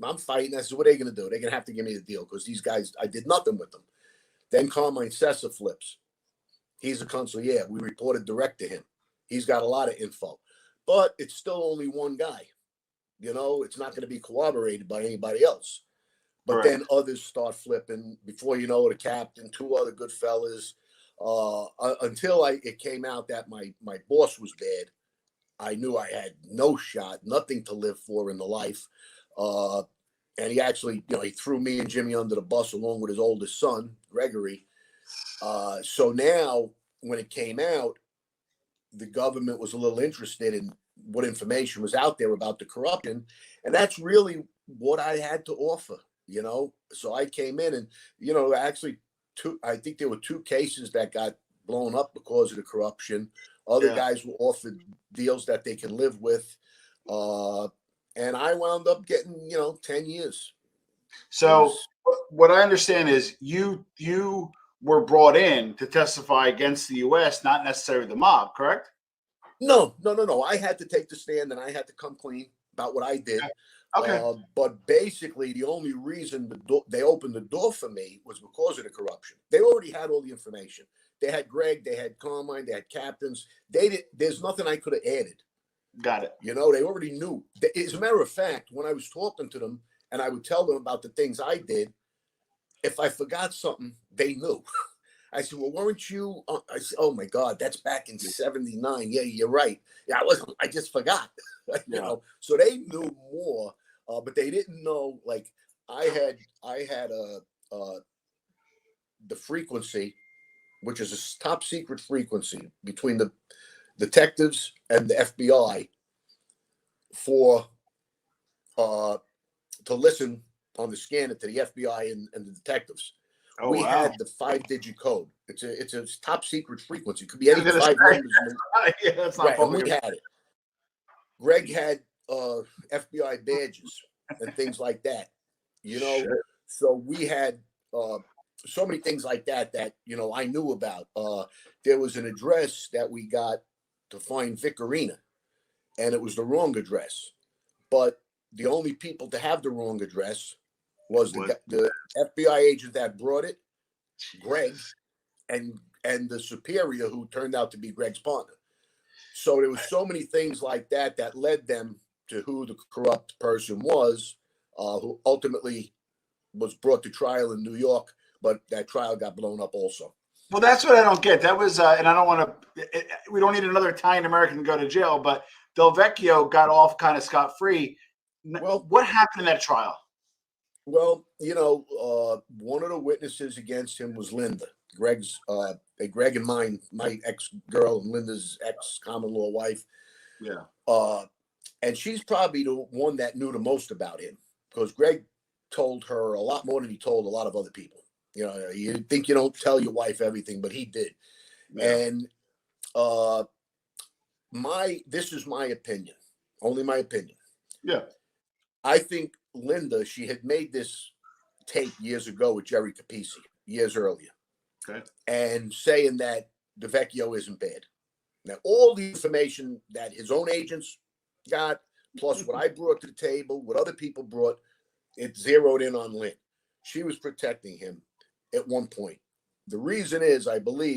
I'm fighting. I said, what are they going to do? They're going to have to give me the deal because these guys, I did nothing with them. Then Carmine Persico flips. He's a consigliere. We reported direct to him. He's got a lot of info. But it's still only one guy. You know, it's not going to be corroborated by anybody else. But then others start flipping. Before you know it, a captain, two other good fellas. Until it came out that my boss was bad, I knew I had no shot, nothing to live for in the life. And he actually, he threw me and Jimmy under the bus along with his oldest son, Gregory. So now when it came out, the government was a little interested in what information was out there about the corruption. And that's really what I had to offer, So I came in and, actually I think there were 2 cases that got blown up because of the corruption. Other guys were offered deals that they can live with. And I wound up getting, 10 years. So what I understand is you were brought in to testify against the U.S., not necessarily the mob, correct? No. I had to take the stand and I had to come clean about what I did. Okay. But basically, the only reason they opened the door for me was because of the corruption. They already had all the information. They had Greg, they had Carmine, they had captains. There's nothing I could have added. Got it. They already knew. As a matter of fact, when I was talking to them and I would tell them about the things I did, if I forgot something, they knew. I said, well, weren't you? I said, oh, my God, that's back in 79. Yeah, you're right. Yeah, I just forgot. So they knew more, but they didn't know. Like I had the frequency, which is a top secret frequency between the detectives and the FBI for to listen on the scanner to the FBI and the detectives. We had the 5-digit code. It's a top secret frequency. It could be any 5 numbers. That's not and we had it. Greg had FBI badges and things like that. Sure. So we had so many things like that I knew about. There was an address that we got to find Vicarina, and it was the wrong address. But the only people to have the wrong address was the FBI agent that brought it, Greg, and the superior who turned out to be Greg's partner. So there was so many things like that led them to who the corrupt person was, who ultimately was brought to trial in New York, but that trial got blown up also. Well, that's what I don't get. That was, and I don't want to, we don't need another Italian American to go to jail, but Del Vecchio got off kind of scot-free. Well, what happened in that trial? Well, one of the witnesses against him was Linda, Greg and my ex-girl, and Linda's ex-common law wife. Yeah. And she's probably the one that knew the most about him because Greg told her a lot more than he told a lot of other people. You think you don't tell your wife everything, but he did. Yeah. And this is my opinion, only my opinion. Yeah. I think Linda, she had made this tape years ago with Jerry Capisi, years earlier. Okay. And saying that the Vecchio isn't bad. Now, all the information that his own agents got, plus what I brought to the table, what other people brought, it zeroed in on Lynn. She was protecting him at one point. The reason is, I believe,